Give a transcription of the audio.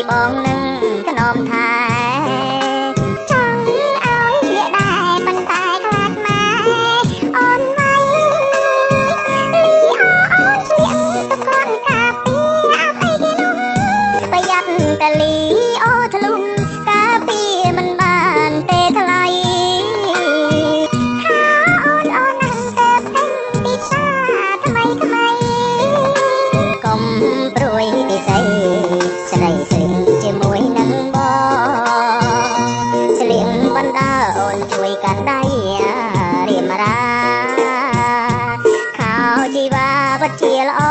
បងនឹងខ្នំថែចង់ឲ្យវាដែរប៉ុន្តែខ្លាចម៉ែអូនម៉ៃលីអូនស្លៀកទឹកកូនកាពីអភ័យគេនោះប្រយ័ត្នតលីអូធ្លុំកាពីមិនបានទេថ្លៃថាអូននឹងទៅពេញពីផ្សារថ្មីកុំព្រួយពិសីស្រីស្លៀងជាមួយនឹងបងស្លៀងបណ្ដាអូនជួយកាត់ដៃរៀមរាខោជីវ៉ាវត្តជាល្អ